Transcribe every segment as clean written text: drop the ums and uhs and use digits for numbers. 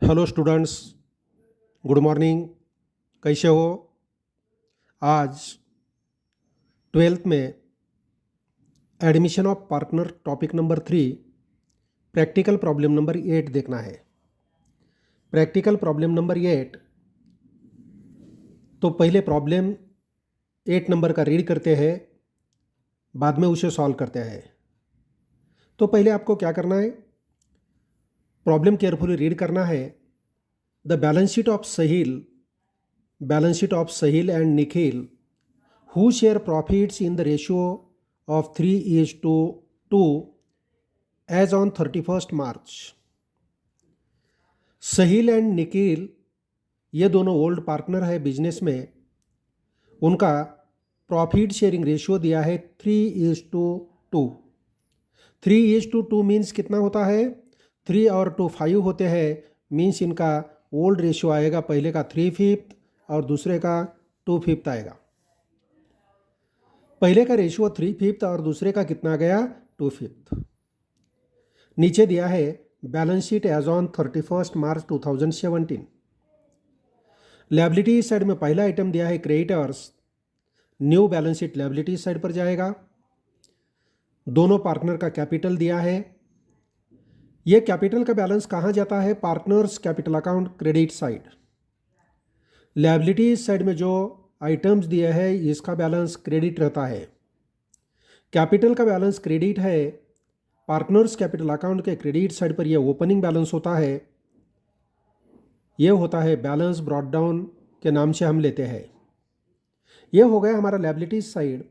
Hello students, good morning. कैसे हो? आज 12th में admission of partner topic number 3 practical problem number 8 देखना है। प्रैक्टिकल प्रॉब्लम नंबर 8, तो पहले प्रॉब्लम 8 नंबर का रीड करते हैं, बाद में उसे सॉल्व करते हैं। तो पहले आपको क्या करना है, प्रॉब्लम केयरफुली रीड करना है। The balance sheet of Sahil and Nikhil who share profits in the ratio of 3:2 as on 31st March। Sahil and Nikhil ये दोनों ओल्ड पार्टनर है बिजनेस में। उनका प्रॉफिट शेयरिंग रेशियो दिया है 3:2। 3:2 मीन्स कितना होता है? 3 और 2 5 होते हैं। मीन्स इनका ओल्ड रेशियो आएगा, पहले का 3/5 और दूसरे का 2/5 आएगा। पहले का रेशियो 3/5 और दूसरे का कितना गया? 2/5। नीचे दिया है balance sheet as on 31st March 2017। Liability side में पहला आइटम दिया है creditors. New balance sheet liability side पर जाएगा। दोनों पार्टनर का कैपिटल दिया है। ये कैपिटल का बैलेंस कहाँ जाता है? Partners capital account credit side. Liability side में जो आइटम्स दिए हैं इसका बैलेंस क्रेडिट रहता है। कैपिटल का बैलेंस क्रेडिट है। पार्टनर्स कैपिटल अकाउंट के क्रेडिट साइड पर यह ओपनिंग बैलेंस होता है। यह होता है बैलेंस ब्रॉट डाउन के नाम से हम लेते हैं। यह हो गया हमारा लायबिलिटी साइड।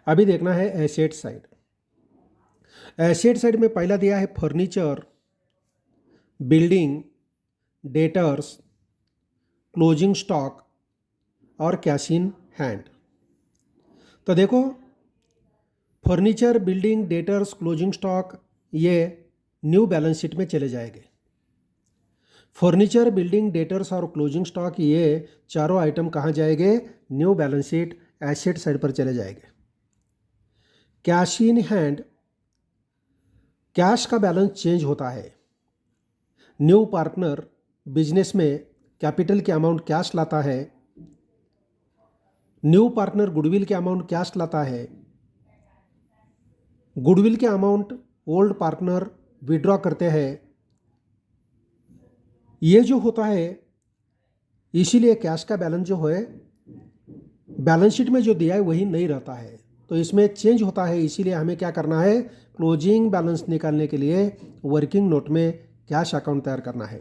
अभी देखना है एसेट साइड। एसेट साइड में पहला दिया है furniture, building, debtors, closing stock और कैश इन हैंड। तो देखो, furniture, building, debtors, closing stock ये न्यू बैलेंस शीट में चले जाएंगे। फर्नीचर, बिल्डिंग, डेटर्स और क्लोजिंग स्टॉक ये चारों आइटम कहाँ जाएंगे? New balance sheet asset side पर चले जाएंगे। कैश इन हैंड, कैश का बैलेंस चेंज होता है। न्यू पार्टनर बिजनेस में कैपिटल के अमाउंट कैश लाता है। न्यू पार्टनर गुडविल के अमाउंट कैश लाता है। गुडविल के अमाउंट ओल्ड पार्टनर विड्रॉ करते हैं। ये जो होता है, इसीलिए कैश का बैलेंस जो है बैलेंस शीट में जो दिया है वही नहीं रहता है, तो इसमें चेंज होता है। इसीलिए हमें क्या करना है, क्लोजिंग बैलेंस निकालने के लिए वर्किंग नोट में कैश अकाउंट तैयार करना है।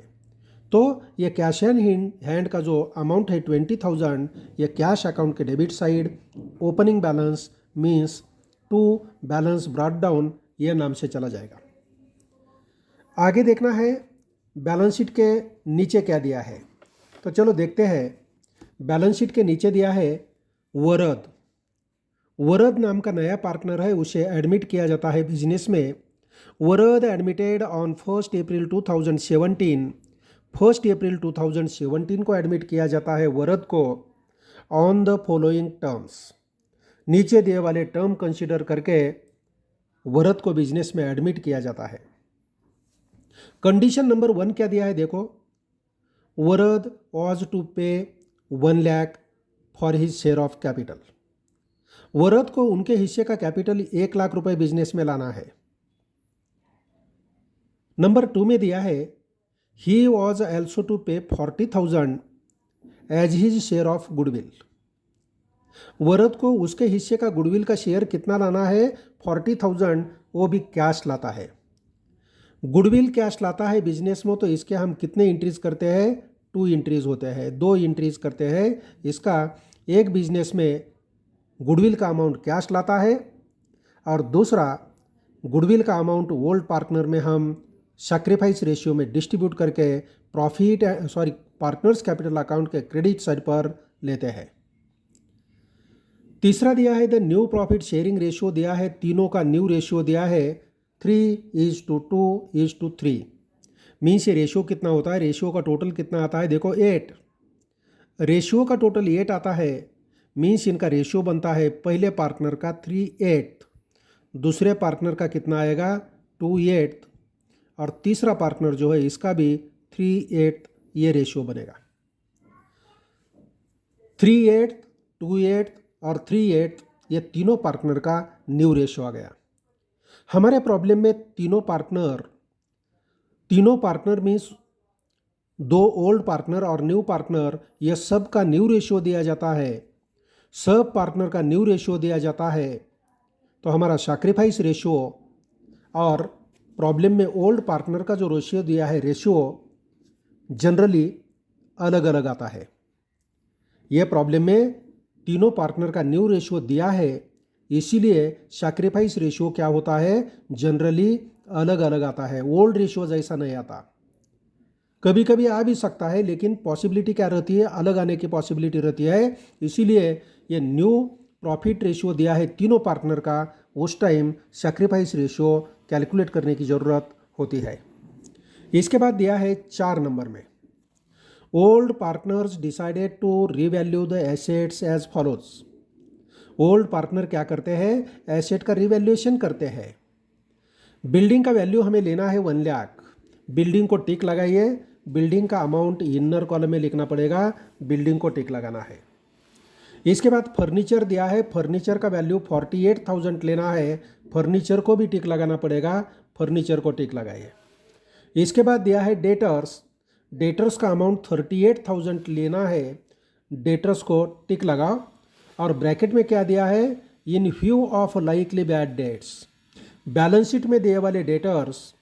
तो ये कैश एंड हैंड का जो अमाउंट है 20,000, ये कैश अकाउंट के debit side, opening balance means to balance brought down, ये नाम से चला जाएगा। आगे देखना है बैलेंस शीट के नीचे क्या दिया है। तो चलो देखते हैं। बैलेंस शीट के नीचे दिया है वरद। वरद नाम का नया पार्टनर है, उसे एडमिट किया जाता है बिजनेस में। वरद एडमिटेड ऑन 1 अप्रैल 2017। 1 अप्रैल 2017 को एडमिट किया जाता है वरद को ऑन द फॉलोइंग टर्म्स। नीचे दिए वाले टर्म कंसीडर करके वरद को बिजनेस में एडमिट किया जाता है। कंडीशन नंबर 1 क्या दिया है देखो, वरद was to pay 1 lakh for his share of capital. Varad को उनके हिस्से का कैपिटल 1 लाख रुपए बिजनेस में लाना है। नंबर 2 में दिया है he was also to pay 40,000 as his share of goodwill. Varad को उसके हिस्से का गुडविल का शेयर कितना लाना है? 40,000, वो भी कैश लाता है। गुडविल कैश लाता है बिजनेस में, तो इसके हम कितने इंट्रीज करते हैं? 2 इंट्रीज होते हैं, 2 इंट्रीज करते हैं। इसका एक बिजनेस में गुडविल का अमाउंट कैश लाता है और दूसरा गुडविल का अमाउंट ओल्ड पार्टनर में हम सैक्रिफाइस रेशियो में डिस्ट्रीब्यूट करके पार्टनर्स कैपिटल अकाउंट के क्रेडिट साइड पर लेते हैं। तीसरा दिया है the new profit sharing ratio दिया है। तीनों का न्यू रेशियो दिया है 3:2:3। मीन्स ये रेशियो कितना होता है? रेशियो का टोटल कितना आता है देखो 8। रेशियो का टोटल 8 आता है। मीन्स इनका रेशियो बनता है पहले पार्टनर का 3/8, दूसरे पार्टनर का कितना आएगा 2/8 और तीसरा पार्टनर जो है इसका भी 3:8 ये रेशियो बनेगा। 3:8, 2:8 और 3:8 ये तीनों पार्टनर का न्यू रेशियो आ गया। हमारे प्रॉब्लम में तीनों पार्टनर मीन्स 2 ओल्ड पार्टनर और न्यू पार्टनर, ये सब का न्यू रेशियो दिया जाता है, सब पार्टनर का न्यू रेशियो दिया जाता है। तो हमारा सैक्रिफाइस रेशियो और प्रॉब्लम में ओल्ड पार्टनर का जो रेशियो दिया है, रेशियो जनरली अलग अलग आता है। यह प्रॉब्लम में तीनों पार्टनर का न्यू रेशियो दिया है, इसीलिए सैक्रिफाइस रेशियो क्या होता है, जनरली अलग अलग आता है, ओल्ड रेशियो जैसा नहीं आता। कभी कभी आ भी सकता है, लेकिन पॉसिबिलिटी क्या रहती है, अलग आने की पॉसिबिलिटी रहती है। इसीलिए ये न्यू प्रॉफिट रेशियो दिया है तीनों पार्टनर का, उस टाइम सैक्रिफाइस रेशियो कैलकुलेट करने की ज़रूरत होती है। इसके बाद दिया है 4 नंबर में, old partners decided to revalue the assets as follows. Old partner क्या करते हैं, एसेट का रिवैल्यूएशन करते हैं। बिल्डिंग का वैल्यू हमें लेना है 1 लाख, बिल्डिंग को टिक लगाइए, बिल्डिंग का अमाउंट इनर कॉलम में लिखना पड़ेगा, बिल्डिंग को टिक लगाना है। इसके बाद फर्नीचर दिया है, फर्नीचर का वैल्यू 48,000 लेना है, फर्नीचर को भी टिक लगाना पड़ेगा, फर्नीचर को टिक लगाइए। इसके बाद दिया है डेटर्स, डेटर्स का अमाउंट 38,000 लेना है, डेटर्स को टिक लगाओ। और ब्रैकेट में क्या दिया है, इन view of likely bad debts, balance sheet में दिए वाले डेटर्स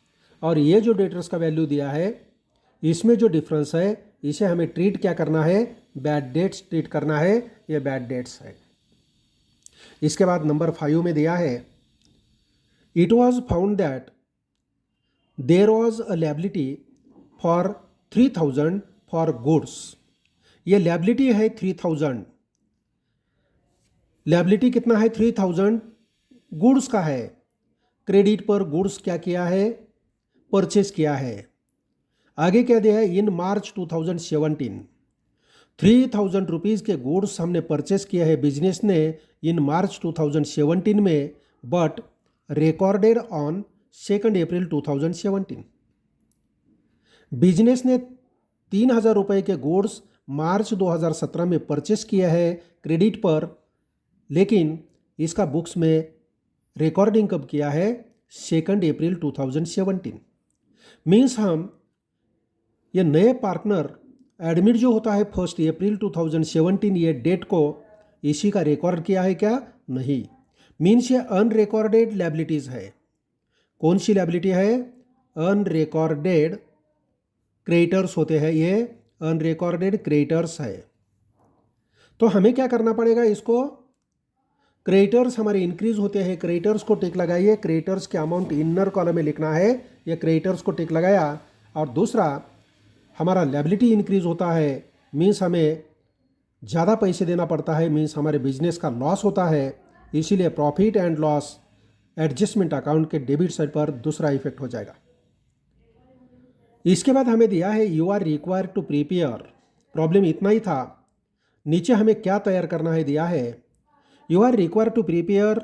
और ये जो डेटर्स का वैल्यू दिया है, इसमें जो डिफरेंस है, इसे हमें ट्रीट क्या करना है, बैड डेट्स ट्रीट करना है, ये बैड डेट्स है। इसके बाद नंबर 5 में दिया है, it was found that there was a liability for 3,000 for goods. ये लायबिलिटी है 3,000, लायबिलिटी कितना है, 3,000 गुड्स का है। क्रेडिट पर गुड्स क्या किया है, परचेस किया है। आगे क्या दिया है, इन मार्च 2017 3,000 रुपीज़ के गुड्स हमने परचेस किया है बिजनेस ने इन मार्च 2017 में, but recorded on 2 April 2017। Business ने 3,000 रुपये के गुड्स मार्च 2017 में परचेस किया है क्रेडिट पर, लेकिन इसका बुक्स में रिकॉर्डिंग कब किया है, 2 अप्रैल 2017। मीन्स हम ये नए पार्टनर एडमिट जो होता है 1 अप्रैल 2017, ये डेट को इसी का रिकॉर्ड किया है क्या, नहीं। मीन्स ये अनरिकॉर्डेड लायबिलिटीज़ है। कौन सी लायबिलिटी है, अनरिकॉर्डेड क्रेडिटर्स होते हैं, ये अनरिकॉर्डेड क्रेडिटर्स है। तो हमें क्या करना पड़ेगा, इसको क्रेडिटर्स हमारे इंक्रीज होते हैं, क्रेडिटर्स को टिक लगाइए, क्रेडिटर्स के अमाउंट इनर कॉलम में लिखना है, ये क्रेडिटर्स को टिक लगाया। और दूसरा हमारा लायबिलिटी इंक्रीज होता है, मीन्स हमें ज़्यादा पैसे देना पड़ता है, मीन्स हमारे बिजनेस का लॉस होता है, इसीलिए profit and loss adjustment account के डेबिट साइड पर दूसरा इफेक्ट हो जाएगा। इसके बाद हमें दिया है, you are required to prepare. Problem इतना ही था, नीचे हमें क्या तैयार करना है दिया है, you are required to prepare.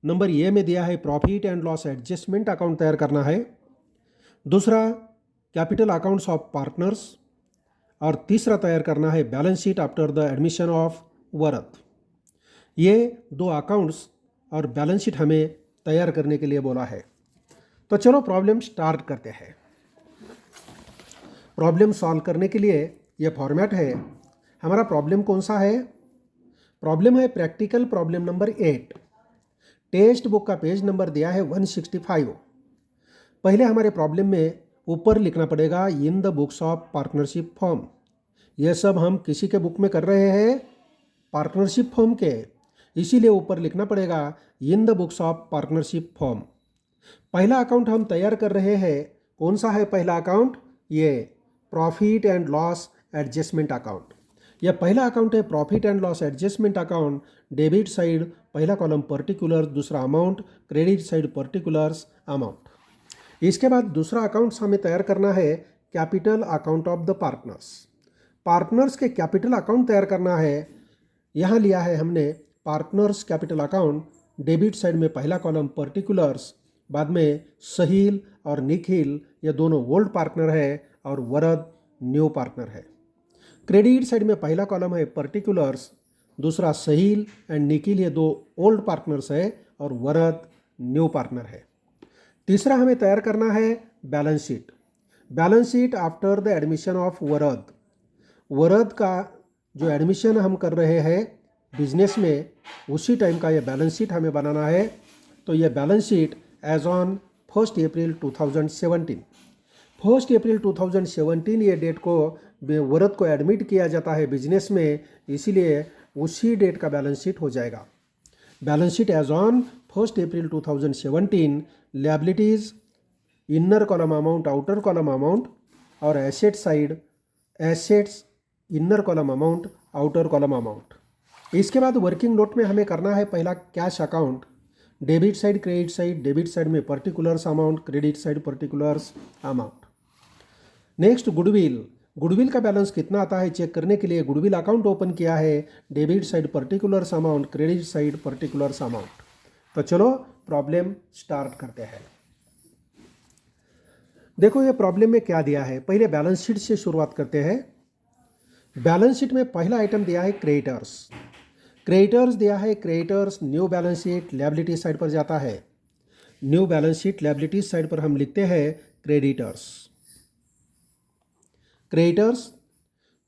Number A में दिया है profit and loss adjustment account तैयार करना है, दूसरा कैपिटल अकाउंट्स ऑफ पार्टनर्स, और तीसरा तैयार करना है balance sheet after the admission of worth. ये 2 अकाउंट्स और बैलेंस शीट हमें तैयार करने के लिए बोला है। तो चलो प्रॉब्लम स्टार्ट करते हैं। प्रॉब्लम सॉल्व करने के लिए ये फॉर्मेट है। हमारा प्रॉब्लम कौन सा है, प्रॉब्लम है practical problem number 8। Text book का पेज नंबर दिया है 165। पहले हमारे प्रॉब्लम में ऊपर लिखना पड़ेगा in the books of partnership form. यह सब हम किसी के बुक में कर रहे हैं, पार्टनरशिप फॉर्म के, इसीलिए ऊपर लिखना पड़ेगा in the books of partnership form. पहला अकाउंट हम तैयार कर रहे हैं, कौन सा है पहला अकाउंट, ये profit and loss adjustment account. यह पहला अकाउंट है profit and loss adjustment account. Debit side पहला कॉलम पर्टिकुलर, दूसरा amount, credit side particulars amount. इसके बाद दूसरा अकाउंट हमें तैयार करना है capital account of the partners. Partners के कैपिटल अकाउंट तैयार करना है। यहाँ लिया है हमने partners capital account, debit side में पहला कॉलम पर्टिकुलर्स, बाद में सहील और निखिल ये दोनों ओल्ड पार्टनर है और वरद न्यू पार्टनर है। क्रेडिट साइड में पहला कॉलम है पर्टिकुलर्स, दूसरा सहील एंड निखिल, ये दो ओल्ड पार्टनर्स है और वरद न्यू पार्टनर है। तीसरा हमें तैयार करना है balance sheet. Balance sheet after the admission of Varad. Varad का जो एडमिशन हम कर रहे हैं बिजनेस में, उसी टाइम का ये बैलेंस शीट हमें बनाना है। तो ये balance sheet as on 1 April 2017, 1 April 2017 ये डेट को वरद को एडमिट किया जाता है बिजनेस में, इसीलिए उसी डेट का बैलेंस शीट हो जाएगा। Balance sheet as on 1 April 2017, liabilities inner column amount, outer column amount, और asset side assets inner column amount, outer column amount. इसके बाद वर्किंग नोट में हमें करना है पहला cash account, debit side credit side, debit side में particulars amount, credit side particulars amount. Next goodwill, goodwill का बैलेंस कितना आता है चेक करने के लिए गुडविल अकाउंट ओपन किया है, debit side particulars amount, credit side particulars amount. तो चलो प्रॉब्लम स्टार्ट करते हैं। देखो ये प्रॉब्लम में क्या दिया है, पहले बैलेंस शीट से शुरुआत करते हैं। बैलेंस शीट में पहला आइटम दिया है क्रेडिटर्स, क्रेडिटर्स दिया है, creditors new balance sheet liability side पर जाता है। New balance sheet liability side पर हम लिखते हैं क्रेडिटर्स। क्रेडिटर्स,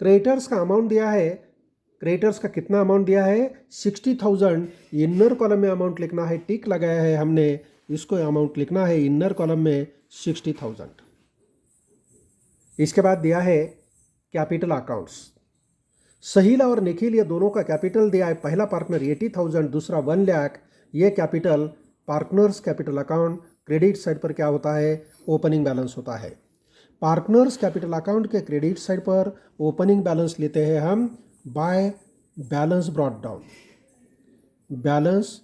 क्रेडिटर्स का अमाउंट दिया है, क्रेडिटर्स का कितना अमाउंट दिया है 60,000, इनर कॉलम में अमाउंट लिखना है, टिक लगाया है हमने, इसको अमाउंट लिखना है इनर कॉलम में 60,000। इसके बाद दिया है कैपिटल अकाउंट्स, सहील और निखिल ये दोनों का कैपिटल दिया है, पहला पार्टनर 80,000, दूसरा 1 लाख। ये capital partners capital account, credit side पर क्या होता है ओपनिंग बैलेंस होता है। पार्टनर्स कैपिटल अकाउंट के क्रेडिट साइड पर ओपनिंग बैलेंस लेते हैं हम by balance brought down, balance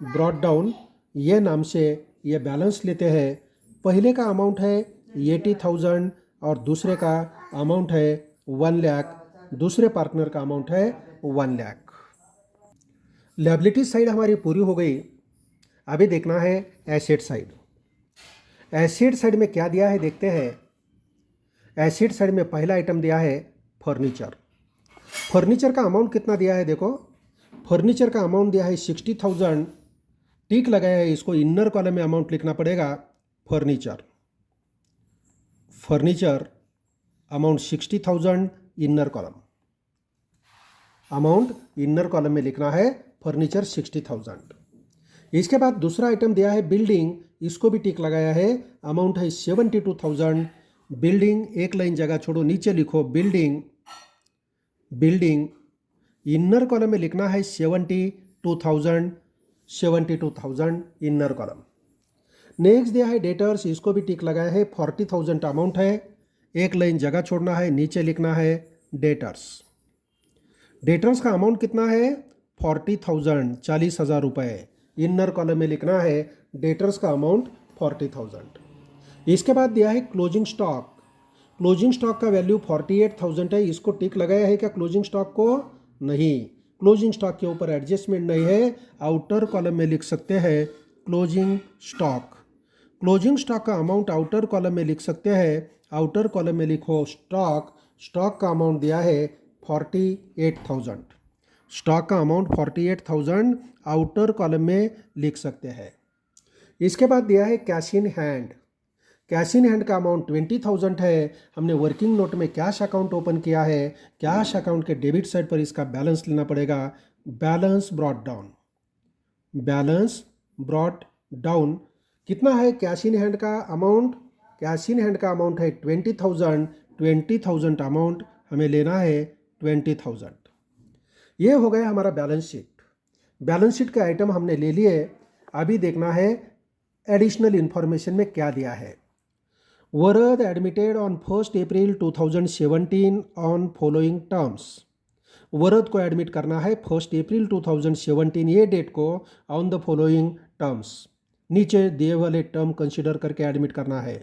brought down ये नाम से ये बैलेंस लेते हैं। पहले का अमाउंट है 80,000 और दूसरे का अमाउंट है 1 लाख, दूसरे पार्टनर का अमाउंट है 1 लाख। लायबिलिटी साइड हमारी पूरी हो गई, अभी देखना है एसेट साइड। एसेट साइड में क्या दिया है देखते हैं। एसेट साइड में पहला आइटम दिया है फर्नीचर। फर्नीचर का अमाउंट कितना दिया है देखो, फर्नीचर का अमाउंट दिया है 60,000, टिक लगाया है, इसको इनर कॉलम में अमाउंट लिखना पड़ेगा furniture. Furniture amount 60,000 inner column, amount inner column में लिखना है फर्नीचर 60,000। इसके बाद दूसरा आइटम दिया है बिल्डिंग, इसको भी टिक लगाया है, अमाउंट है 72,000। बिल्डिंग एक लाइन जगह छोड़ो, नीचे लिखो बिल्डिंग, बिल्डिंग इनर कॉलम में लिखना है 72,000, 72,000 इनर कॉलम। नेक्स्ट दिया है डेटर्स, इसको भी टिक लगाया है, 40,000 अमाउंट है, एक लाइन जगह छोड़ना है, नीचे लिखना है डेटर्स। डेटर्स का अमाउंट कितना है 40,000, 40,000 रुपये, इनर कॉलम में लिखना है डेटर्स का अमाउंट 40,000। इसके बाद दिया है क्लोजिंग स्टॉक, क्लोजिंग स्टॉक का वैल्यू 48,000 है, इसको टिक लगाया है क्या क्लोजिंग स्टॉक को, नहीं, क्लोजिंग स्टॉक के ऊपर एडजस्टमेंट नहीं है, आउटर कॉलम में लिख सकते हैं क्लोजिंग स्टॉक। क्लोजिंग स्टॉक का अमाउंट आउटर कॉलम में लिख सकते हैं, आउटर कॉलम में लिखो स्टॉक, स्टॉक का अमाउंट दिया है 48,000, स्टॉक का अमाउंट 48,000 आउटर कॉलम में लिख सकते हैं। इसके बाद दिया है cash in hand, cash in hand का अमाउंट 20,000 है, हमने वर्किंग नोट में कैश अकाउंट ओपन किया है, कैश अकाउंट के डेबिट साइड पर इसका बैलेंस लेना पड़ेगा, balance brought down, balance brought down. कितना है कैश इन हैंड का अमाउंट, कैश इन हैंड का अमाउंट है 20,000, 20,000 अमाउंट हमें लेना है 20,000। ये हो गया हमारा बैलेंस शीट। बैलेंस शीट के आइटम हमने ले लिए, अभी देखना है एडिशनल इन्फॉर्मेशन में क्या दिया है। Varad admitted on 1 April 2017 on following terms, Varad को एडमिट करना है 1 अप्रैल 2017 ये डेट को ऑन द फॉलोइंग टर्म्स, नीचे दिए वाले टर्म कंसिडर करके एडमिट करना है।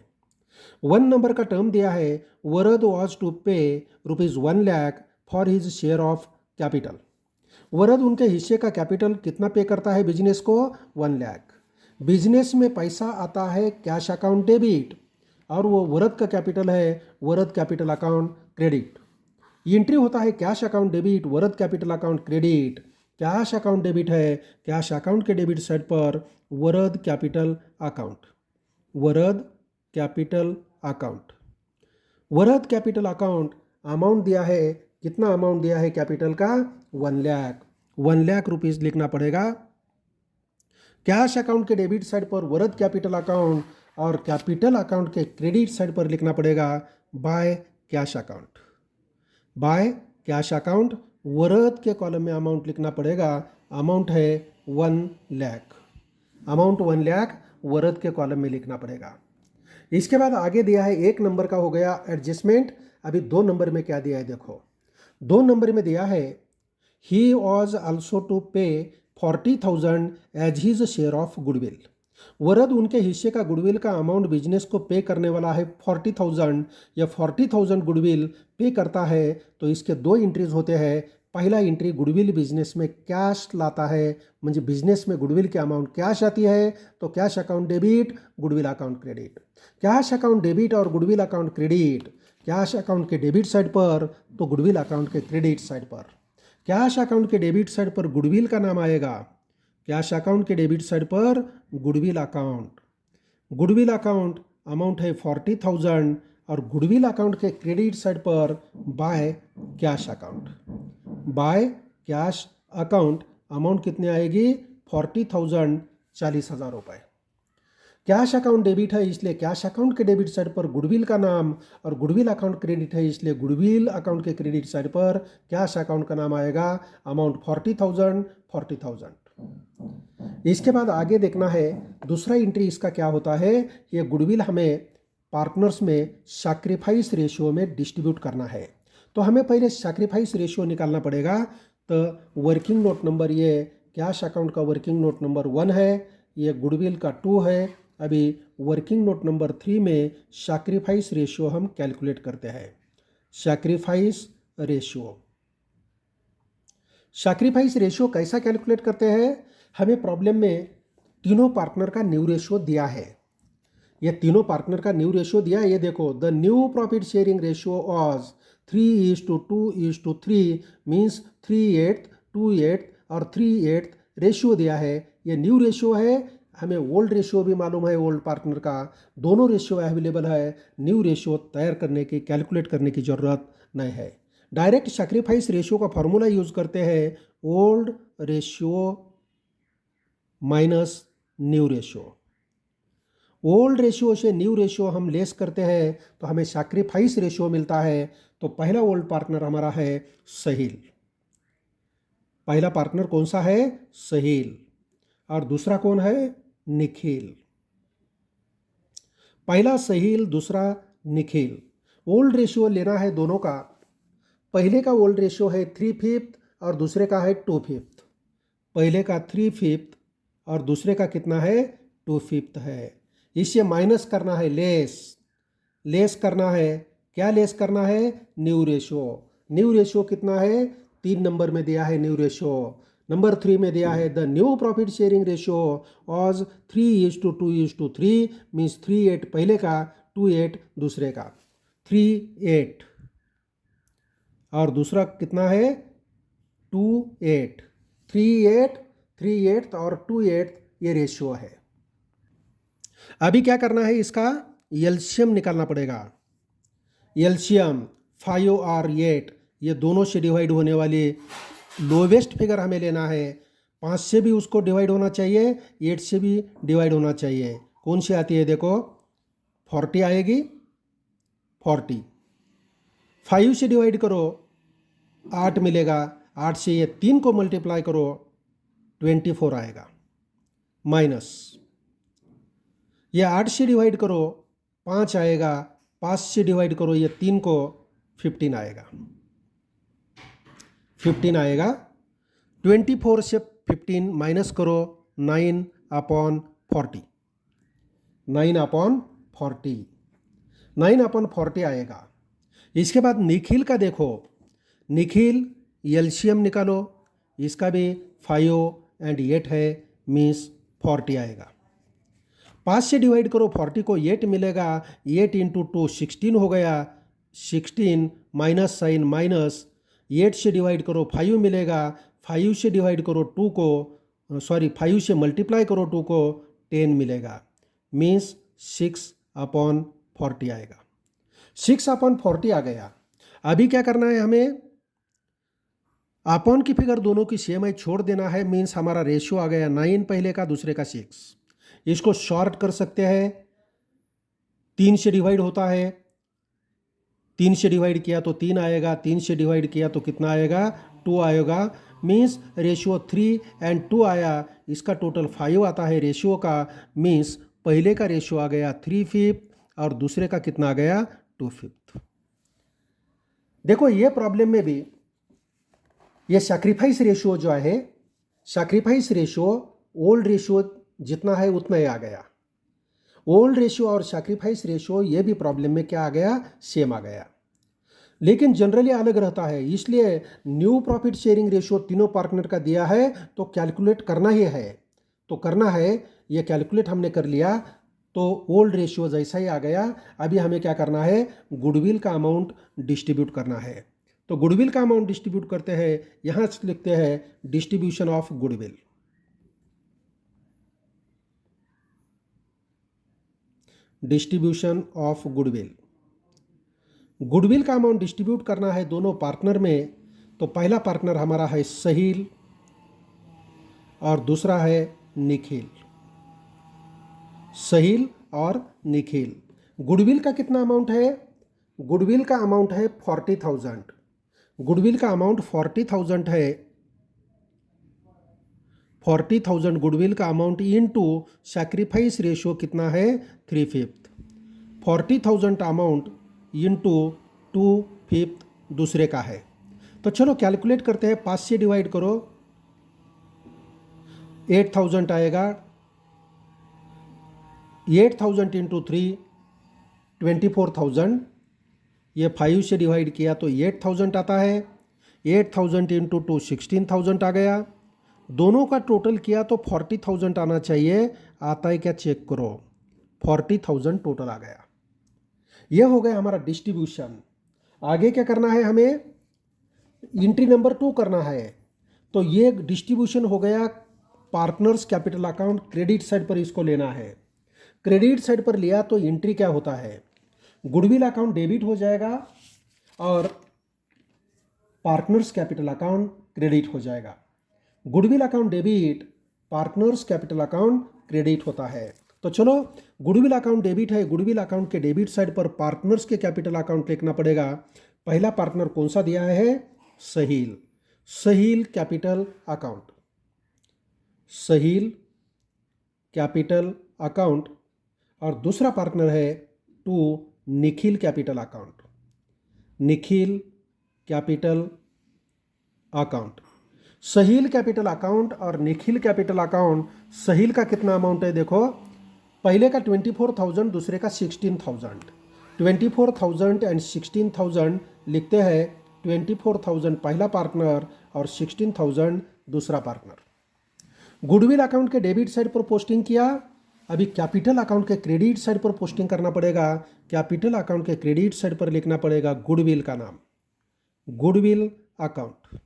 1 नंबर का टर्म दिया है, वरद was to pay ₹1 lakh for his share of capital. Varad उनके हिस्से का कैपिटल कितना पे करता है बिजनेस को 1 लाख। बिजनेस में पैसा आता है कैश अकाउंट डेबिट और वो वरद का कैपिटल है, Varad capital account credit. Entry होता है cash account debit, Varad capital account credit. Cash account debit है, कैश अकाउंट के डेबिट साइड पर Varad capital account, Varad capital account. Varad capital account amount दिया है, कितना अमाउंट दिया है कैपिटल का? 1 लाख, 1 लाख रुपीज़ लिखना पड़ेगा। कैश अकाउंट के डेबिट साइड पर वरद कैपिटल अकाउंट और कैपिटल अकाउंट के क्रेडिट साइड पर लिखना पड़ेगा by cash account, by cash account. Varad के कॉलम में अमाउंट लिखना पड़ेगा, अमाउंट है 1 लाख, अमाउंट 1 लाख वरद के कॉलम में लिखना पड़ेगा। इसके बाद आगे दिया है 1 नंबर का हो गया एडजस्टमेंट। अभी 2 नंबर में क्या दिया है देखो, 2 नंबर में दिया है he was also to pay 40,000 as his share of goodwill. Varad उनके हिस्से का गुडविल का अमाउंट बिजनेस को पे करने वाला है 40,000, या 40,000 गुडविल पे करता है। तो इसके 2 एंट्रीज होते हैं। पहला एंट्री गुडविल बिजनेस में कैश लाता है, म्हणजे बिजनेस में गुडविल की अमाउंट कैश आती है, तो cash account debit, goodwill account credit. Cash account debit और goodwill account credit, cash account के डेबिट साइड पर तो गुडविल अकाउंट के क्रेडिट साइड पर। कैश अकाउंट के डेबिट साइड पर गुडविल का नाम आएगा, कैश अकाउंट के डेबिट साइड पर goodwill account, goodwill account amount है 40,000 और गुडविल अकाउंट के क्रेडिट साइड पर by cash account, by cash account amount कितनी आएगी? 40,000, 40,000 रुपये। कैश अकाउंट डेबिट है इसलिए कैश अकाउंट के डेबिट साइड पर गुडविल का नाम, और गुडविल अकाउंट क्रेडिट है इसलिए गुडविल अकाउंट के क्रेडिट साइड पर कैश अकाउंट का नाम आएगा, अमाउंट 40,000, 40,000। इसके बाद आगे देखना है दूसरा एंट्री इसका क्या होता है। ये गुडविल हमें पार्टनर्स में सैक्रिफाइस रेशियो में डिस्ट्रीब्यूट करना है, तो हमें पहले सैक्रिफाइस रेशियो निकालना पड़ेगा। तो वर्किंग नोट नंबर, ये कैश अकाउंट का वर्किंग नोट नंबर 1 है, ये गुडविल का 2 है। अभी वर्किंग नोट नंबर 3 में सैक्रिफाइस रेशियो हम कैलकुलेट करते हैं। सैक्रिफाइस रेशियो, सैक्रिफाइस रेशियो कैसा कैलकुलेट करते हैं? हमें प्रॉब्लम में तीनों पार्टनर का न्यू रेशियो दिया है, ये तीनों पार्टनर का न्यू रेशियो दिया है। ये देखो, the new profit sharing ratio was 3:2:3 means 3/8, 2/8 और 3/8 रेशियो दिया है। ये न्यू रेशियो है। हमें ओल्ड रेशियो भी मालूम है, ओल्ड पार्टनर का दोनों रेशियो अवेलेबल है। न्यू रेशियो तैयार करने की, कैलकुलेट करने की ज़रूरत नहीं है। डायरेक्ट सैक्रिफाइस रेशियो का फॉर्मूला यूज़ करते हैं, old ratio minus new ratio. Old ratio से न्यू रेशियो हम लेस करते हैं तो हमें सैक्रिफाइस रेशियो मिलता है। तो पहला ओल्ड पार्टनर हमारा है सहील, पहला पार्टनर कौन सा है? सहील। और दूसरा कौन है? निखिल। पहला सहील, दूसरा निखिल। ओल्ड रेशियो लेना है दोनों का। पहले का ओल्ड रेशियो है 3/5 और दूसरे का है 2/5। पहले का 3/5 और दूसरे का कितना है? 2/5 है। इससे माइनस करना है, लेस करना है। क्या लेस करना है? New ratio. न्यू रेशियो कितना है? 3 नंबर में दिया है न्यू रेशियो। नंबर 3 में दिया है the new profit sharing ratio was 3:2:3 means 3/8 पहले का, 2/8 दूसरे का। 3/8 और दूसरा कितना है? 2/8। 3/8 और 2/8 ये रेशियो है। अभी क्या करना है? इसका एलसीएम निकालना पड़ेगा। एलसीएम 5 और 8 ये दोनों से डिवाइड होने वाली लोवेस्ट फिगर हमें लेना है। 5 से भी उसको डिवाइड होना चाहिए, 8 से भी डिवाइड होना चाहिए। कौन सी आती है? देखो 40 आएगी, 40। 5 से डिवाइड करो 8 मिलेगा, 8 से ये 3 को मल्टीप्लाई करो 24 आएगा। माइनस ये 8 से डिवाइड करो 5 आएगा, 5 से डिवाइड करो ये 3 को 15 आएगा, 15 आएगा। 24 से 15 माइनस करो 9/40, 9/40, 9/40 आएगा। इसके बाद निखिल का देखो, निखिल एलसीएम निकालो, इसका भी 5 और 8 है मीन्स 40 आएगा। 5 से डिवाइड करो 40 को 8 मिलेगा, 8 इंटू 2 16 हो गया, 16 माइनस साइन माइनस, 8 से डिवाइड करो 5 मिलेगा, 5 से डिवाइड करो 2 को 5 से मल्टीप्लाई करो 2 को 10 मिलेगा, मीन्स 6/40 आएगा। 6/40 आ गया। अभी क्या करना है हमें, अपॉन की फिगर दोनों की सेम है, छोड़ देना है, मीन्स हमारा रेशियो आ गया 9 पहले का, दूसरे का 6। इसको शॉर्ट कर सकते हैं, 3 से डिवाइड होता है, 3 से डिवाइड किया तो 3 आएगा, 3 से डिवाइड किया तो कितना आएगा, 2 आएगा, मीन्स रेशियो 3 एंड 2 आया, इसका टोटल 5 आता है रेशियो का, मीन्स पहले का रेशियो आ गया 3/5 और दूसरे का कितना आ गया 2/5। देखो ये प्रॉब्लम में भी ये सैक्रिफाइस रेशियो जो है, सैक्रिफाइस रेशियो ओल्ड रेशियो जितना है उतना ही आ गया। ओल्ड रेशियो और सैक्रिफाइस रेशियो ये भी प्रॉब्लम में क्या आ गया, सेम आ गया, लेकिन जनरली अलग रहता है। इसलिए न्यू प्रॉफिट शेयरिंग रेशियो तीनों पार्टनर का दिया है तो कैलकुलेट करना ही है, तो करना है, ये कैलकुलेट हमने कर लिया तो ओल्ड रेशियो जैसा ही आ गया। अभी हमें क्या करना है, गुडविल का अमाउंट डिस्ट्रीब्यूट करना है। तो गुडविल का अमाउंट डिस्ट्रीब्यूट करते हैं, यहाँ लिखते हैं distribution of goodwill. Distribution of goodwill, goodwill का अमाउंट डिस्ट्रीब्यूट करना है दोनों पार्टनर में। तो पहला पार्टनर हमारा है सहील और दूसरा है निखिल, सहील और निखिल। गुडविल का कितना अमाउंट है, गुडविल का अमाउंट है 40,000, गुडविल का अमाउंट 40,000 है, 40,000 गुडविल का अमाउंट इनटू सैक्रिफाइस रेशियो कितना है 3/5, 40,000 अमाउंट इनटू 2/5 दूसरे का है। तो चलो कैलकुलेट करते हैं, 5 से डिवाइड करो 8,000 आएगा, 8,000 इंटू 3 24,000, ये 5 से डिवाइड किया तो 8,000 आता है, 8,000 इंटू 2 16,000 आ गया, दोनों का टोटल किया तो 40,000 आना चाहिए, आता है क्या चेक करो, 40,000 टोटल आ गया। यह हो गया हमारा डिस्ट्रीब्यूशन। आगे क्या करना है, हमें एंट्री नंबर 2 करना है। तो ये डिस्ट्रीब्यूशन हो गया partners capital account, credit side पर इसको लेना है। क्रेडिट साइड पर लिया तो एंट्री क्या होता है, गुडविल अकाउंट डेबिट हो जाएगा और पार्टनर्स कैपिटल अकाउंट क्रेडिट हो जाएगा। Goodwill account debit, partners capital account credit होता है। तो चलो गुडविल अकाउंट डेबिट है, गुडविल अकाउंट के डेबिट साइड पर पार्टनर्स के कैपिटल अकाउंट लिखना पड़ेगा। पहला पार्टनर कौन सा दिया है, Sahil, Sahil capital account, Sahil capital account, और दूसरा पार्टनर है 2 Nikhil capital account, Nikhil capital account. Sahil capital account और निखिल कैपिटल अकाउंट, सहील का कितना अमाउंट है देखो, पहले का 24,000 दूसरे का 16,000, 24,000 एंड 16,000 लिखते हैं, 24,000 पहला पार्टनर और 16,000 दूसरा पार्टनर। गुडविल अकाउंट के डेबिट साइड पर पोस्टिंग किया, अभी कैपिटल अकाउंट के क्रेडिट साइड पर पोस्टिंग करना पड़ेगा। कैपिटल अकाउंट के क्रेडिट साइड पर लिखना पड़ेगा गुडविल का नाम, गुडविल अकाउंट।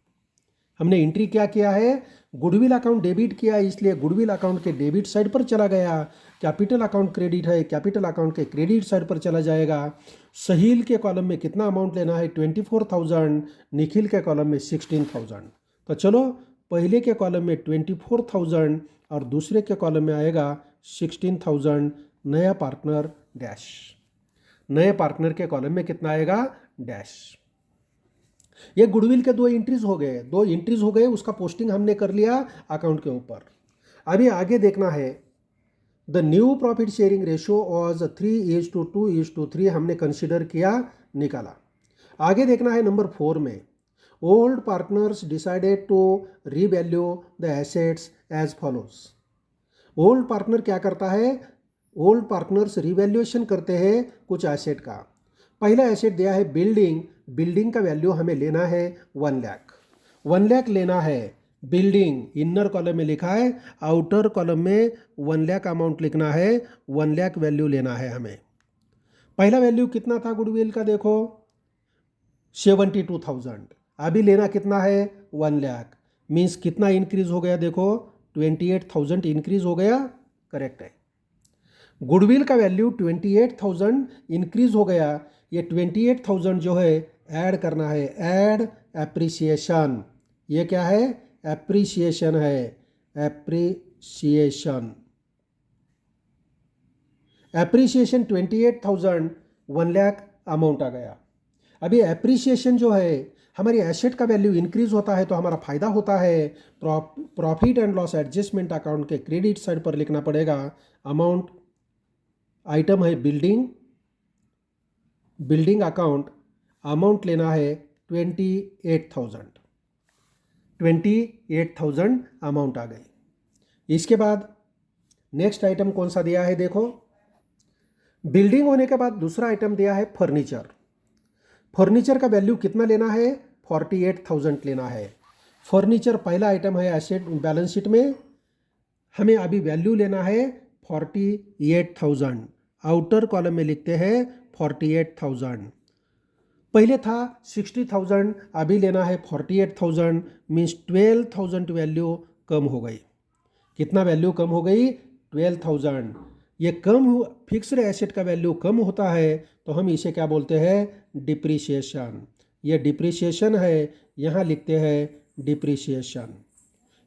हमने एंट्री क्या किया है, गुडविल अकाउंट डेबिट किया, इसलिए गुडविल अकाउंट के डेबिट साइड पर चला गया। कैपिटल अकाउंट क्रेडिट है, कैपिटल अकाउंट के क्रेडिट साइड पर चला जाएगा। सहील के कॉलम में कितना अमाउंट लेना है 24,000, निखिल के कॉलम में 16,000। तो चलो पहले के कॉलम में 24,000 और दूसरे के कॉलम में आएगा 16,000, नया पार्टनर डैश, नए पार्टनर के कॉलम में कितना आएगा डैश। ये गुडविल के 2 एंट्रीज हो गए, 2 एंट्रीज हो गए, उसका पोस्टिंग हमने कर लिया अकाउंट के ऊपर। अभी आगे देखना है, the new profit sharing ratio was 3:2:3 हमने कंसिडर किया, निकाला। आगे देखना है नंबर 4 में, old partners decided to revalue the assets as follows. Old partner क्या करता है, ओल्ड पार्टनर्स रिवैल्यूएशन करते हैं कुछ एसेट का। पहला एसेट दिया है बिल्डिंग, बिल्डिंग का वैल्यू हमें लेना है 1 लाख, 1 लाख लेना है। बिल्डिंग इनर कॉलम में लिखा है, आउटर कॉलम में 1 लाख अमाउंट लिखना है, 1 लाख वैल्यू लेना है हमें। पहला वैल्यू कितना था गुडविल का, देखो 72,000। अभी लेना कितना है, 1 लाख। मीन्स कितना इंक्रीज हो गया, देखो 28,000 इंक्रीज हो गया, करेक्ट है। गुडविल का वैल्यू 28,000 इंक्रीज हो गया। ये 28,000 जो है ऐड करना है, ऐड एप्रिसिएशन। ये क्या है, एप्रिसिएशन है, एप्रिसिएशन। एप्रिसिएशन 28,000, 1 लाख अमाउंट आ गया। अभी एप्रिसिएशन जो है, हमारी एसेट का वैल्यू इंक्रीज होता है तो हमारा फायदा होता है। Profit and loss adjustment account के क्रेडिट साइड पर लिखना पड़ेगा अमाउंट। आइटम है बिल्डिंग, बिल्डिंग अकाउंट, अमाउंट लेना है 28,000, 28,000 अमाउंट आ गई। इसके बाद नेक्स्ट आइटम कौन सा दिया है, देखो बिल्डिंग होने के बाद दूसरा आइटम दिया है फर्नीचर। फर्नीचर का वैल्यू कितना लेना है, 48,000 लेना है। फर्नीचर पहला आइटम है एसेट बैलेंस शीट में, हमें अभी वैल्यू लेना है 48,000। आउटर कॉलम में लिखते हैं 48,000। पहले था 60,000, अभी लेना है 48,000। मीन्स 12,000 वैल्यू कम हो गई। कितना वैल्यू कम हो गई, 12,000। ये कम फिक्स्ड एसेट का वैल्यू कम होता है तो हम इसे क्या बोलते हैं, डिप्रिसिएशन। ये डिप्रिसिएशन है, यहाँ लिखते हैं डिप्रिसिएशन।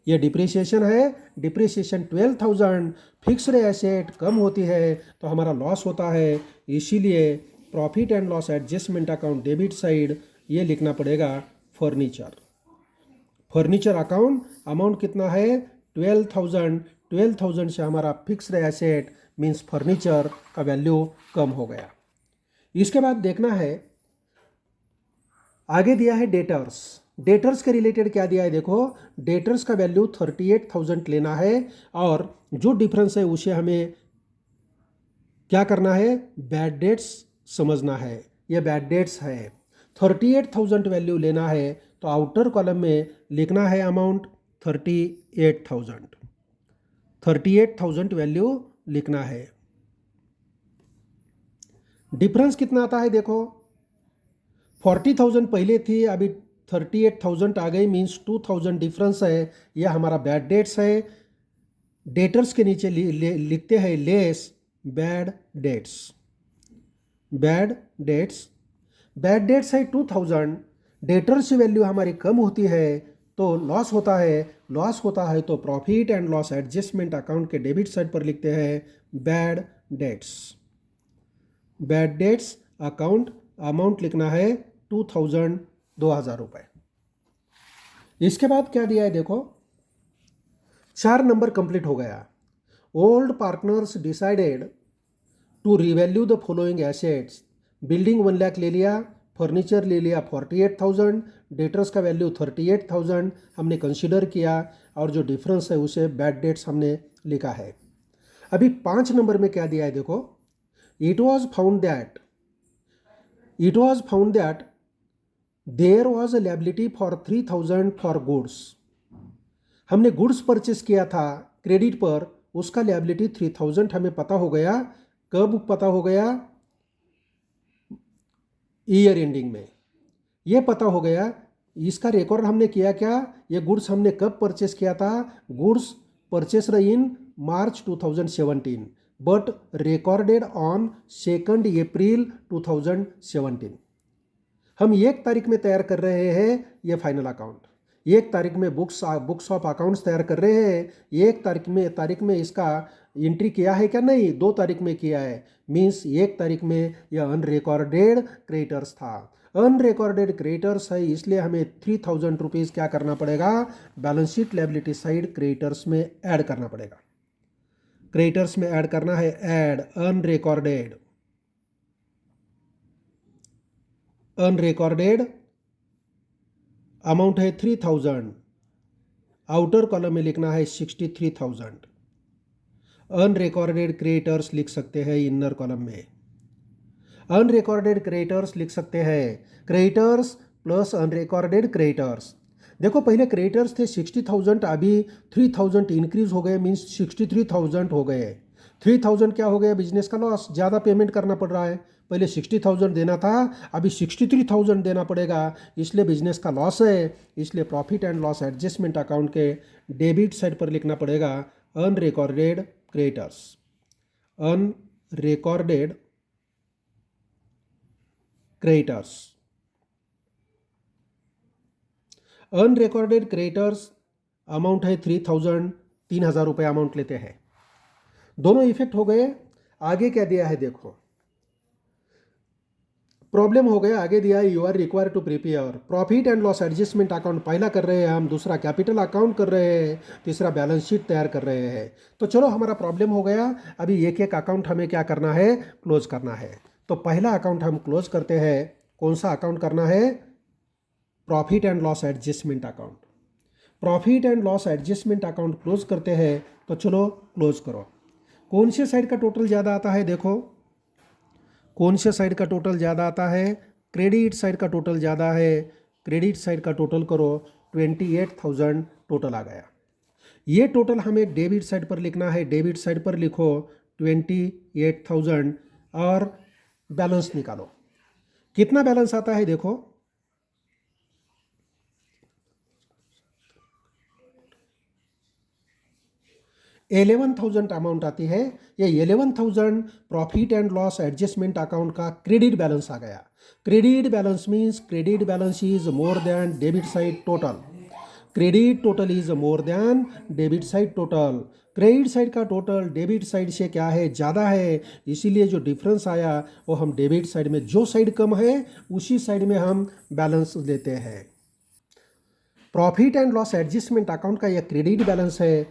ये डिप्रिसिएशन है। डिप्रिसिएशन 12,000, फिक्स्ड एसेट कम होती है तो हमारा लॉस होता है, इसीलिए profit and loss adjustment account debit side ये लिखना पड़ेगा फर्नीचर। फर्नीचर अकाउंट अमाउंट कितना है, 12,000। 12,000 से हमारा फिक्स्ड एसेट मीन्स फर्नीचर का वैल्यू कम हो गया। इसके बाद देखना है, आगे दिया है डेटर्स। डेटर्स के रिलेटेड क्या दिया है, देखो डेटर्स का वैल्यू 38,000 लेना है और जो डिफरेंस है उसे हमें क्या करना है, बैड डेट्स समझना है। ये बैड डेट्स है। 38,000 वैल्यू लेना है तो आउटर कॉलम में लिखना है अमाउंट 38,000। 38,000 वैल्यू लिखना है। डिफरेंस कितना आता है, देखो 40,000 पहले थी, अभी 38,000 आ गई, मीन्स 2,000 डिफरेंस है। यह हमारा बैड डेट्स है। डेटर्स के नीचे लिखते हैं less bad debts. Bad debts, bad debts है 2,000। डेटर्स की वैल्यू हमारी कम होती है तो लॉस होता है। लॉस होता है तो profit and loss adjustment account के डेबिट साइड पर लिखते हैं bad debts. Bad debts account amount लिखना है 2,000, 2,000 रुपये। इसके बाद क्या दिया है, देखो 4 नंबर कंप्लीट हो गया। Old partners decided to revalue the following assets. Building 1 lakh ले लिया, फर्नीचर ले लिया 48,000, डेटर्स का वैल्यू 38,000 हमने कंसीडर किया और जो डिफरेंस है उसे बैड डेट्स हमने लिखा है। अभी 5 नंबर में क्या दिया है, देखो it was found that there was a liability for 3,000 for goods. हमने गुड्स परचेस किया था क्रेडिट पर, उसका लायबिलिटी 3,000 हमें पता हो गया। कब पता हो गया, ईयर एंडिंग में ये पता हो गया। इसका रिकॉर्ड हमने किया क्या, ये गुड्स हमने कब परचेस किया था, goods purchased in March 2017 but recorded on 2 अप्रैल 2017। हम 1 तारीख में तैयार कर रहे हैं ये फाइनल अकाउंट। 1 तारीख में बुक्स ऑफ अकाउंट्स तैयार कर रहे हैं। 1 तारीख में इसका एंट्री किया है क्या, नहीं 2 तारीख में किया है। मीन्स 1 तारीख में यह अनरिकॉर्डेड क्रेडिटर्स था। अनरिकॉर्डेड क्रेडिटर्स है, इसलिए हमें 3,000 रुपीज़ क्या करना पड़ेगा, balance sheet liability side creditors में ऐड करना पड़ेगा। क्रेडिटर्स में ऐड करना है, ऐड अनरिकॉर्डेड अमाउंट है 3,000। आउटर कॉलम में लिखना है 63,000। अनरिकॉर्डेड क्रेडिटर्स लिख सकते हैं इनर कॉलम में। अनरिकॉर्डेड क्रेडिटर्स लिख सकते हैं, क्रेडिटर्स प्लस अनरिकॉर्डेड क्रेडिटर्स। देखो पहले क्रेडिटर्स थे 60,000, अभी 3,000 इंक्रीज हो गए, मीन्स 63,000 हो गए। 3,000 क्या हो गया, बिजनेस का लॉस, ज़्यादा पेमेंट करना पड़ रहा है। पहले 60,000 देना था, अभी 63,000 देना पड़ेगा, इसलिए बिजनेस का लॉस है। इसलिए profit and loss adjustment account के डेबिट साइड पर लिखना पड़ेगा unrecorded creditors, unrecorded creditors. Unrecorded creditors amount है 3,000, 3,000 रुपये अमाउंट लेते हैं। दोनों इफेक्ट हो गए। आगे क्या दिया है देखो, प्रॉब्लम हो गया, आगे दिया है you are required to prepare profit and loss adjustment account. पहला कर रहे हैं हम, दूसरा कैपिटल अकाउंट कर रहे हैं, तीसरा बैलेंस शीट तैयार कर रहे हैं। तो चलो हमारा प्रॉब्लम हो गया, अभी एक एक अकाउंट हमें क्या करना है, क्लोज करना है। तो पहला अकाउंट हम क्लोज करते हैं, कौन सा अकाउंट करना है, profit and loss adjustment account. Profit and loss adjustment account close करते हैं। तो चलो क्लोज करो। कौन से साइड का टोटल ज़्यादा आता है देखो, कौन से साइड का टोटल ज़्यादा आता है, क्रेडिट साइड का टोटल ज़्यादा है। क्रेडिट साइड का टोटल करो, 28,000 टोटल आ गया। ये टोटल हमें डेबिट साइड पर लिखना है, डेबिट साइड पर लिखो 28,000 और बैलेंस निकालो। कितना बैलेंस आता है देखो, 11,000 अमाउंट आती है। ये 11,000 profit and loss adjustment account का क्रेडिट बैलेंस आ गया। Credit balance means credit balance is more than debit side total. Credit total is more than debit side total. Credit side का टोटल डेबिट साइड से क्या है, ज़्यादा है, इसीलिए जो डिफरेंस आया वो हम डेबिट साइड में, जो साइड कम है उसी साइड में हम बैलेंस लेते हैं। Profit and loss adjustment account का यह क्रेडिट बैलेंस है।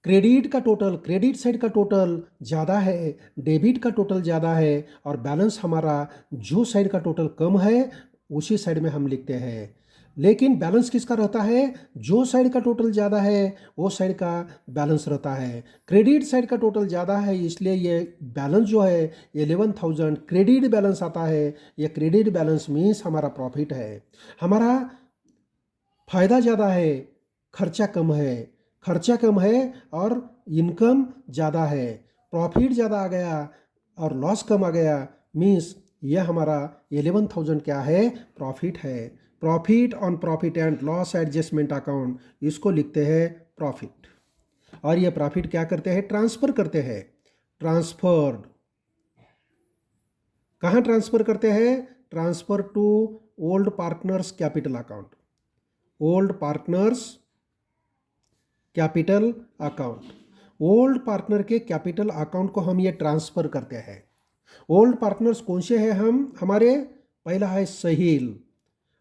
क्रेडिट का टोटल, क्रेडिट साइड का टोटल ज़्यादा है, डेबिट का टोटल ज़्यादा है, और बैलेंस हमारा जो साइड का टोटल कम है उसी साइड में हम लिखते हैं। लेकिन बैलेंस किसका रहता है, जो साइड का टोटल ज़्यादा है वो साइड का बैलेंस रहता है। क्रेडिट साइड का टोटल ज़्यादा है, इसलिए ये बैलेंस जो है 11,000 क्रेडिट बैलेंस आता है। ये क्रेडिट बैलेंस मीन्स हमारा प्रॉफिट है, हमारा फ़ायदा ज़्यादा है, खर्चा कम है। खर्चा कम है और इनकम ज़्यादा है, प्रॉफिट ज़्यादा आ गया और लॉस कम आ गया, मीन्स यह हमारा 11,000 क्या है, प्रॉफिट है। Profit on profit and loss adjustment account, इसको लिखते हैं प्रॉफिट। और ये प्रॉफिट क्या करते हैं, ट्रांसफ़र करते हैं। ट्रांसफर्ड, कहाँ ट्रांसफ़र करते हैं, transfer to old partners capital account. Old partners capital account, old partner के कैपिटल अकाउंट को हम ये ट्रांसफ़र करते हैं। ओल्ड पार्टनर्स कौन से हैं, हम हमारे, पहला है सहील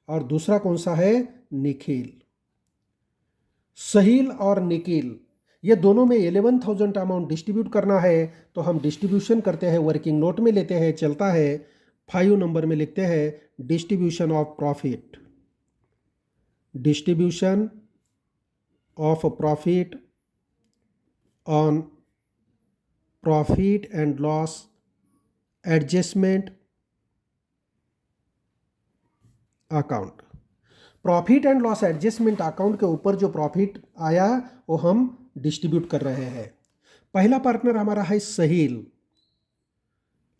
और दूसरा कौन सा है, निखिल। सहील और निखिल, ये दोनों में 11,000 अमाउंट डिस्ट्रीब्यूट करना है। तो हम डिस्ट्रीब्यूशन करते हैं, वर्किंग नोट में लेते हैं, चलता है 5 नंबर में लिखते हैं distribution of profit. Distribution of profit on profit and loss adjustment account. Profit and loss adjustment account के ऊपर जो प्रॉफिट आया वो हम डिस्ट्रीब्यूट कर रहे हैं। पहला पार्टनर हमारा है सहील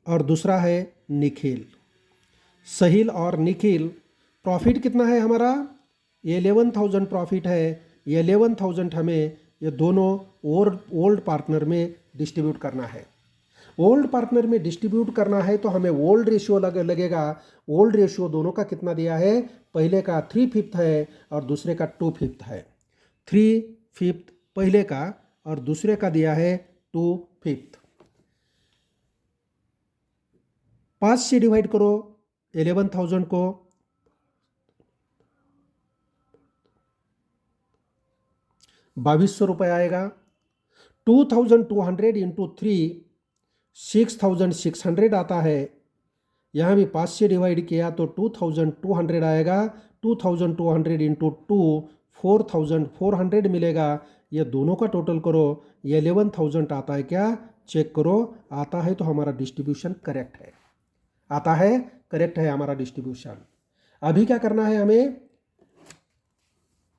और दूसरा है निखिल। सहील और निखिल, प्रॉफिट कितना है हमारा, 11,000 प्रॉफिट है। 11,000 हमें ये दोनों ओल्ड पार्टनर में डिस्ट्रीब्यूट करना है। ओल्ड पार्टनर में डिस्ट्रीब्यूट करना है तो हमें ओल्ड रेशियो लगेगा। ओल्ड रेशियो दोनों का कितना दिया है, पहले का 3/5 है और दूसरे का 2/5 है। 3/5 पहले का और दूसरे का दिया है 2/5। 5 से डिवाइड करो 11,000 को, 2,200 रुपये आएगा। 2,200 इंटू 3 6,600 आता है। यहाँ भी 5 से डिवाइड किया तो 2,200 आएगा। 2,200 इंटू 2 4,400 मिलेगा। ये दोनों का टोटल करो, ये 11,000 आता है क्या, चेक करो। आता है तो हमारा डिस्ट्रीब्यूशन करेक्ट है, आता है, करेक्ट है हमारा डिस्ट्रीब्यूशन। अभी क्या करना है हमें,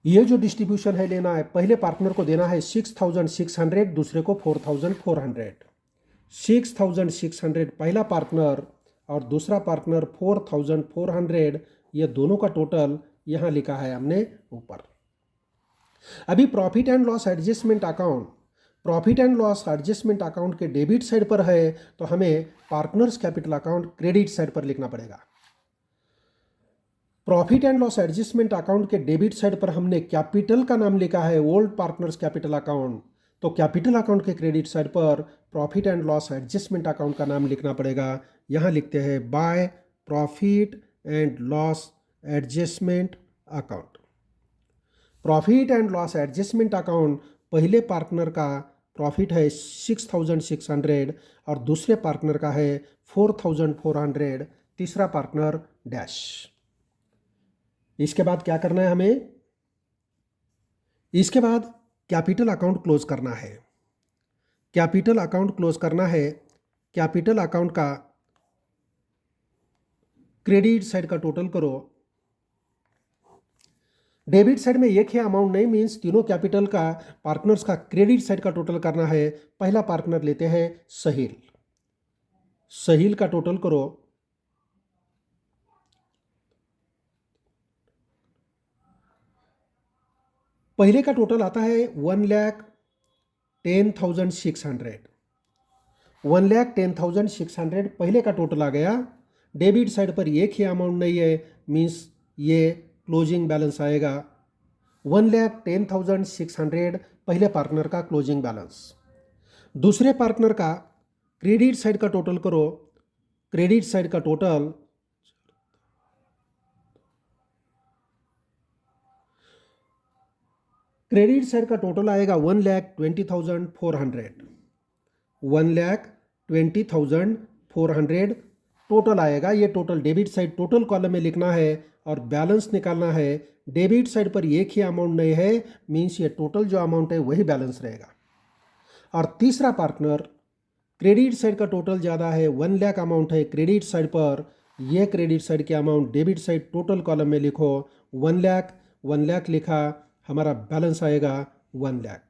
ये जो डिस्ट्रीब्यूशन है लेना है, पहले पार्टनर को देना है 6,600, दूसरे को 4,400। 6,600 पहला पार्टनर और दूसरा पार्टनर 4,400, ये दोनों का टोटल यहाँ लिखा है हमने ऊपर। अभी profit and loss adjustment account, profit and loss adjustment account के डेबिट साइड पर है, तो हमें partners capital account credit side पर लिखना पड़ेगा। Profit and loss adjustment account के डेबिट साइड पर हमने कैपिटल का नाम लिखा है ओल्ड पार्टनर्स कैपिटल अकाउंट, तो कैपिटल अकाउंट के क्रेडिट साइड पर profit and loss adjustment account का नाम लिखना पड़ेगा। यहाँ लिखते हैं by profit and loss adjustment account. Profit and loss adjustment account, पहले पार्टनर का प्रॉफिट है 6,600 और दूसरे पार्टनर का है 4,400, तीसरा पार्टनर डैश। इसके बाद क्या करना है हमें, इसके बाद कैपिटल अकाउंट क्लोज करना है। कैपिटल अकाउंट क्लोज करना है। कैपिटल अकाउंट का क्रेडिट साइड का टोटल करो। डेबिट साइड में एक ही अमाउंट नहीं, मीन्स तीनों कैपिटल का पार्टनर्स का क्रेडिट साइड का टोटल करना है। पहला पार्टनर लेते हैं सहील। सहील का टोटल करो। पहले का टोटल आता है 1,10,600। 1,10,600 पहले का टोटल आ गया। डेबिट साइड पर एक ही अमाउंट नहीं है, मीन्स ये क्लोजिंग बैलेंस आएगा 1,10,600 पहले पार्टनर का क्लोजिंग बैलेंस। दूसरे पार्टनर का क्रेडिट साइड का टोटल करो। क्रेडिट साइड का टोटल आएगा 1,20,400। 1,20,400 टोटल आएगा। ये total debit side total column में लिखना है और बैलेंस निकालना है। डेबिट साइड पर एक ही अमाउंट नहीं है, मीन्स ये टोटल जो अमाउंट है वही बैलेंस रहेगा। और तीसरा पार्टनर क्रेडिट साइड का टोटल ज़्यादा है, 1 लाख अमाउंट है क्रेडिट साइड पर। ये क्रेडिट साइड के amount debit side total column में लिखो। 1 लाख 1 लाख लिखा, हमारा बैलेंस आएगा 1 लाख।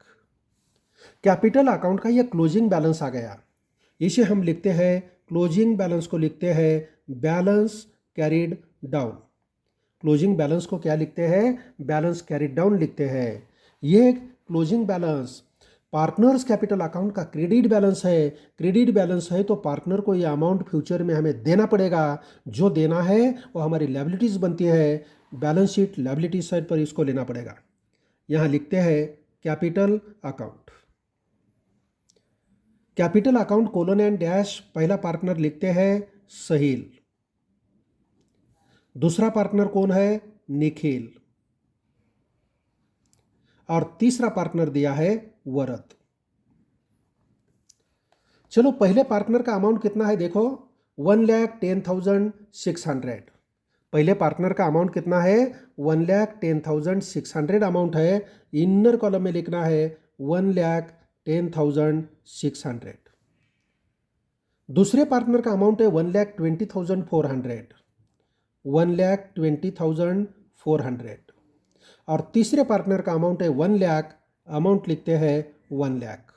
कैपिटल अकाउंट का ये क्लोजिंग बैलेंस आ गया। इसे हम लिखते हैं, क्लोजिंग बैलेंस को लिखते हैं balance carried down. Closing balance को क्या लिखते हैं, बैलेंस कैरिड डाउन लिखते हैं। ये closing balance partners capital account का क्रेडिट बैलेंस है। क्रेडिट बैलेंस है तो पार्टनर को ये अमाउंट फ्यूचर में हमें देना पड़ेगा। जो देना है वो हमारी लायबिलिटीज़ बनती है। बैलेंस शीट लायबिलिटी साइड पर इसको लेना पड़ेगा। यहाँ लिखते हैं capital account. Capital account colon and dash, पहला पार्टनर लिखते हैं सहील। दूसरा पार्टनर कौन है, निखिल। और तीसरा पार्टनर दिया है वरद। चलो पहले पार्टनर का अमाउंट कितना है देखो, 1,10,600। पहले पार्टनर का अमाउंट कितना है, 1,10,600 अमाउंट है। इनर कॉलम में लिखना है 1,10,600। दूसरे पार्टनर का अमाउंट है 1,20,400। 1,20,400 और तीसरे पार्टनर का अमाउंट है 1 लाख। अमाउंट लिखते हैं 1 लाख।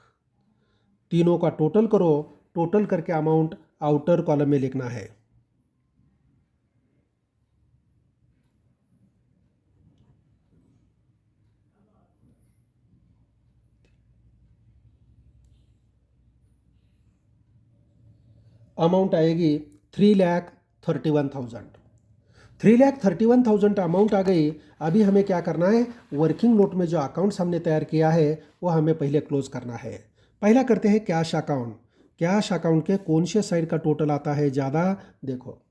तीनों का टोटल करो, टोटल करके अमाउंट आउटर कॉलम में लिखना है। अमाउंट आएगी 3,31,000। 3,31,000 अमाउंट आ गई। अभी हमें क्या करना है, वर्किंग नोट में जो अकाउंट्स हमने तैयार किया है वो हमें पहले क्लोज करना है। पहला करते हैं कैश अकाउंट। कैश अकाउंट के कौन से साइड का टोटल आता है ज़्यादा, देखो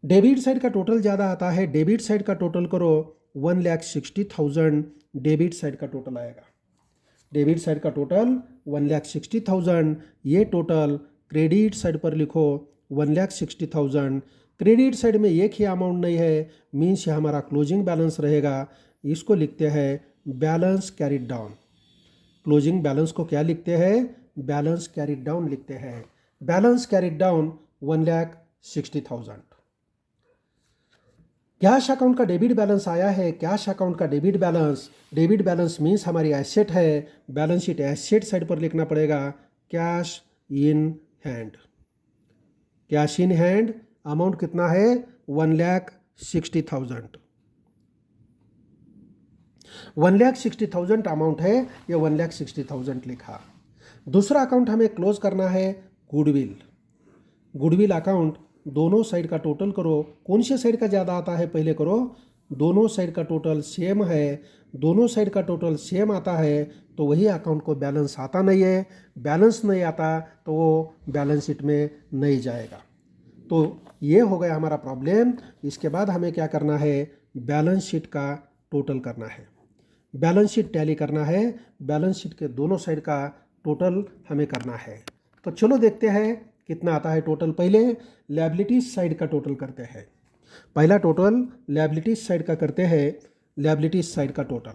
डेबिट साइड का टोटल ज़्यादा आता है। डेबिट साइड का टोटल करो 1,60,000 डेबिट साइड का टोटल आएगा। डेबिट साइड का टोटल 1,60,000। ये टोटल क्रेडिट साइड पर लिखो 1,60,000। क्रेडिट साइड में एक ही अमाउंट नहीं है, मीन्स ये हमारा क्लोजिंग बैलेंस रहेगा। इसको लिखते हैं balance carried down. Closing balance को क्या लिखते हैं, बैलेंस कैरिड डाउन लिखते हैं। Balance carried down 1,60,000। Cash account का डेबिट बैलेंस आया है। कैश अकाउंट का डेबिट बैलेंस मीन्स हमारी एसेट है। बैलेंस शीट एसेट साइड पर लिखना पड़ेगा cash in hand. Cash in hand amount कितना है 1,60,000। 1,60,000 अमाउंट है, ये 1,60,000 लिखा। दूसरा अकाउंट हमें क्लोज करना है गुडविल। गुडविल अकाउंट दोनों साइड का टोटल करो। कौन से साइड का ज़्यादा आता है पहले करो। दोनों साइड का टोटल सेम है। दोनों साइड का टोटल सेम आता है तो वही अकाउंट को बैलेंस आता नहीं है। बैलेंस नहीं आता तो वो बैलेंस शीट में नहीं जाएगा। तो ये हो गया हमारा प्रॉब्लम। इसके बाद हमें क्या करना है, बैलेंस शीट का टोटल करना है। बैलेंस शीट टैली करना है। बैलेंस शीट के दोनों साइड का टोटल हमें करना है। तो चलो देखते हैं कितना आता है टोटल। पहले लायबिलिटीज साइड का टोटल करते हैं। पहला टोटल लायबिलिटीज साइड का करते हैं। लायबिलिटीज साइड का टोटल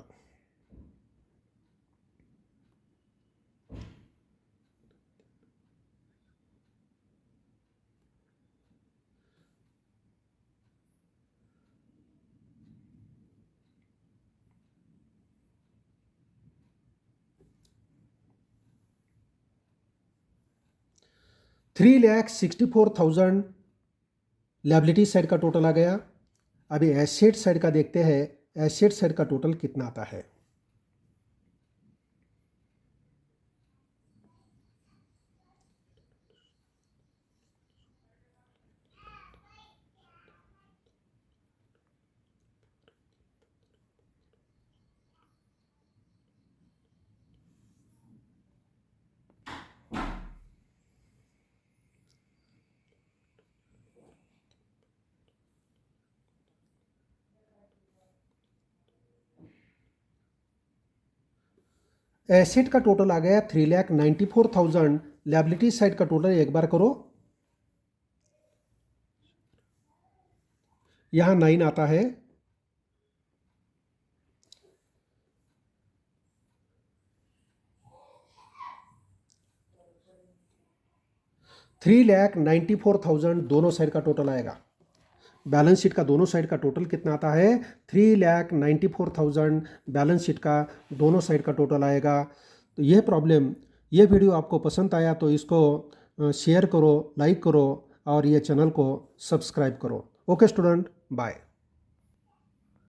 $3,64,000 लायबिलिटी साइड का टोटल आ गया। अभी एसेट साइड का देखते हैं। एसेट साइड का टोटल कितना आता है। एसेट का टोटल आ गया 3,94,000। लायबिलिटी साइड का टोटल एक बार करो। यहाँ 9 आता है। $3,94,000 दोनों साइड का टोटल आएगा। बैलेंस शीट का दोनों साइड का टोटल कितना आता है 3,94,000 बैलेंस शीट का दोनों साइड का टोटल आएगा। तो यह प्रॉब्लम, ये वीडियो आपको पसंद आया तो इसको शेयर करो, लाइक करो और ये चैनल को सब्सक्राइब करो। Okay student, bye.